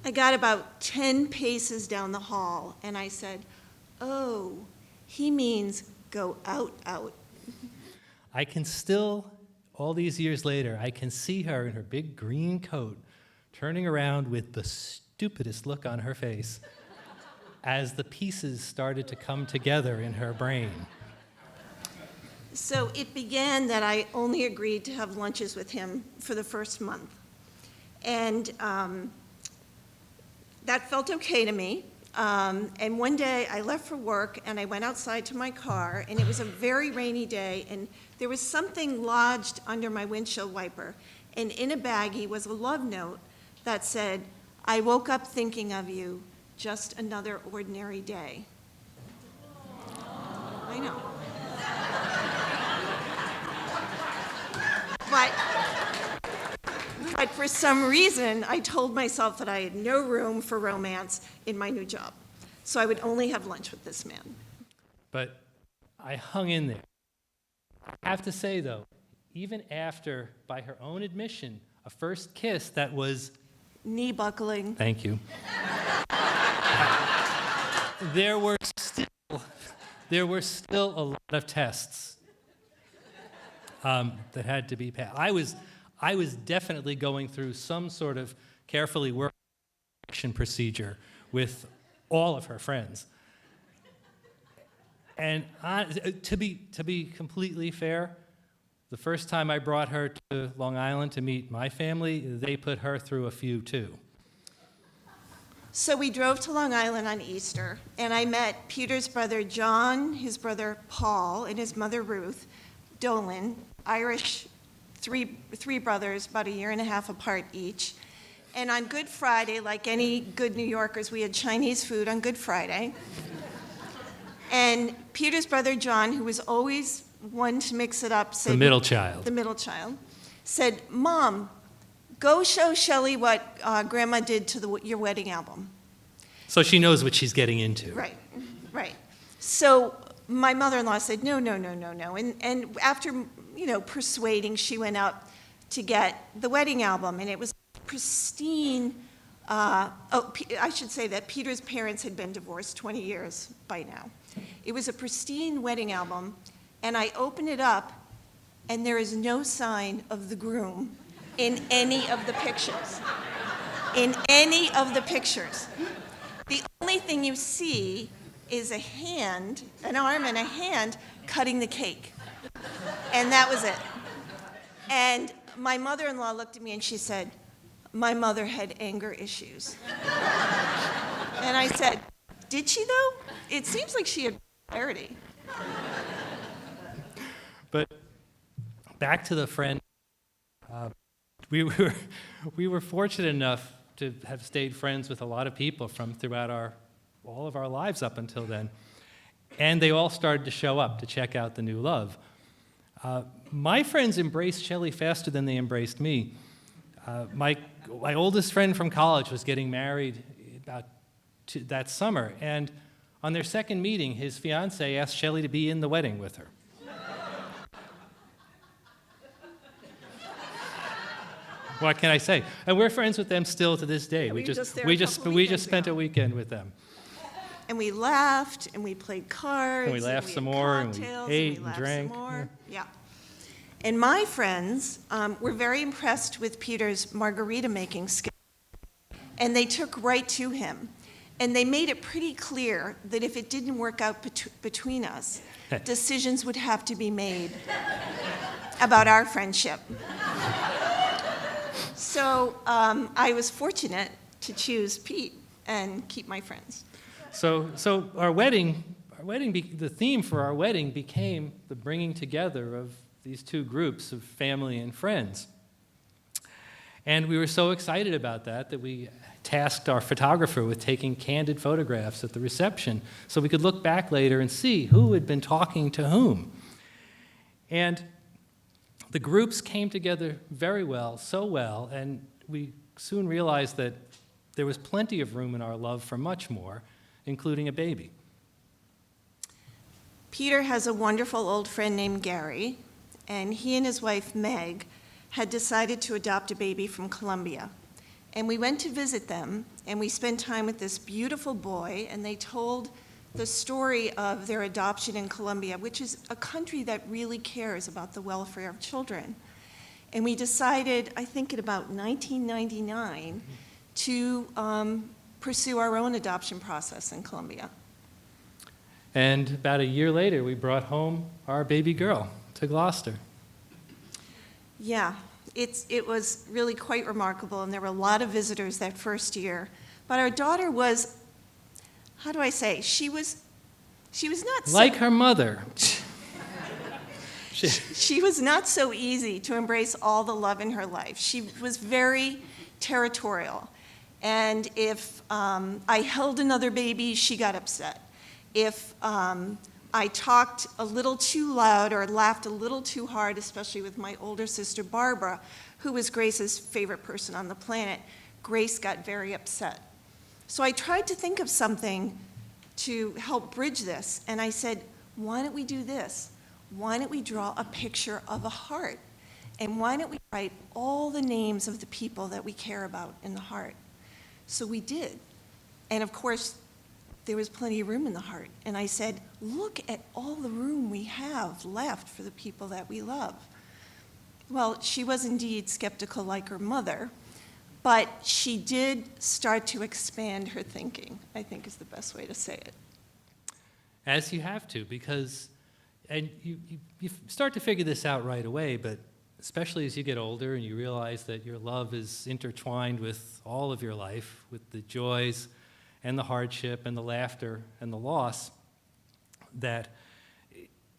I got about 10 paces down the hall, and I said, "Oh, he means go out, out." I can still, all these years later, I can see her in her big green coat turning around with the stupidest look on her face as the pieces started to come together in her brain. So it began that I only agreed to have lunches with him for the first month. And that felt okay to me. And one day I left for work and I went outside to my car, and it was a very rainy day, and there was something lodged under my windshield wiper. And in a baggie was a love note that said, "I woke up thinking of you, just another ordinary day." I know. But for some reason, I told myself that I had no room for romance in my new job. So I would only have lunch with this man. But I hung in there. I have to say, though, even after, by her own admission, a first kiss that was... knee buckling. Thank you. There were still a lot of tests that had to be passed. I was definitely going through some sort of carefully worked action procedure with all of her friends. And to be completely fair, the first time I brought her to Long Island to meet my family, they put her through a few too. So we drove to Long Island on Easter, and I met Peter's brother John, his brother Paul, and his mother Ruth Dolan, Irish, three brothers, about a year and a half apart each. And on Good Friday, like any good New Yorkers, we had Chinese food on Good Friday. And Peter's brother John, who was always one to mix it up, said... The middle child, said, "Mom, go show Shelley what Grandma did to your wedding album." So she knows what she's getting into. Right. So my mother-in-law said, no. And after, persuading, she went out to get the wedding album, and it was pristine. I should say that Peter's parents had been divorced 20 years by now. It was a pristine wedding album, and I opened it up. and there is no sign of the groom in any of the pictures. In any of the pictures. The only thing you see is a hand, an arm and a hand cutting the cake. And that was it. And my mother-in-law looked at me and she said, my mother had anger issues. And I said, did she though? It seems like she had clarity. But back to the friend, we were fortunate enough to have stayed friends with a lot of people from throughout all of our lives up until then. And they all started to show up to check out the new love. My friends embraced Shelley faster than they embraced me. My oldest friend from college was getting married that summer, and on their second meeting, his fiancée asked Shelley to be in the wedding with her. What can I say? And we're friends with them still to this day. Yeah, we were just just there a we couple just spent weekends a weekend with them. And we laughed, and we played cards, And we laughed had some more, and we cocktails, ate we and laughed drank, some more. Yeah. And my friends were very impressed with Peter's margarita making skill, and they took right to him. And they made it pretty clear that if it didn't work out between us, decisions would have to be made about our friendship. So I was fortunate to choose Pete and keep my friends. So our wedding, the theme for our wedding became the bringing together of these two groups of family and friends. And we were so excited about that we tasked our photographer with taking candid photographs at the reception so we could look back later and see who had been talking to whom. And the groups came together very well, so well, and we soon realized that there was plenty of room in our love for much more, including a baby. Peter has a wonderful old friend named Gary, and he and his wife Meg had decided to adopt a baby from Colombia. And we went to visit them, and we spent time with this beautiful boy, and they told the story of their adoption in Colombia, which is a country that really cares about the welfare of children. And we decided, I think in about 1999, to pursue our own adoption process in Colombia. And about a year later, we brought home our baby girl to Gloucester. Yeah, it was really quite remarkable, and there were a lot of visitors that first year. But our daughter was, how do I say, she was not Like her mother. She was not so easy to embrace all the love in her life. She was very territorial. And if I held another baby, she got upset. If I talked a little too loud or laughed a little too hard, especially with my older sister Barbara, who was Grace's favorite person on the planet, Grace got very upset. So I tried to think of something to help bridge this, and I said, why don't we do this? Why don't we draw a picture of a heart? And why don't we write all the names of the people that we care about in the heart? So we did. And of course, there was plenty of room in the heart. And I said, look at all the room we have left for the people that we love. Well, she was indeed skeptical like her mother, but she did start to expand her thinking, I think is the best way to say it. As you have to, because, and you start to figure this out right away, but especially as you get older and you realize that your love is intertwined with all of your life, with the joys and the hardship and the laughter and the loss, that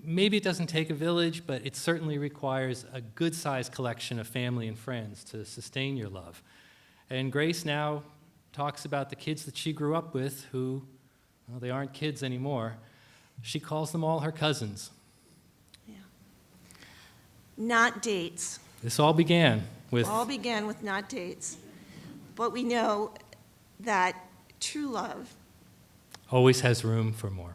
maybe it doesn't take a village, but it certainly requires a good-sized collection of family and friends to sustain your love. And Grace now talks about the kids that she grew up with who, well, they aren't kids anymore. She calls them all her cousins. Yeah. Not dates. This all began with... not dates. But we know that true love always has room for more.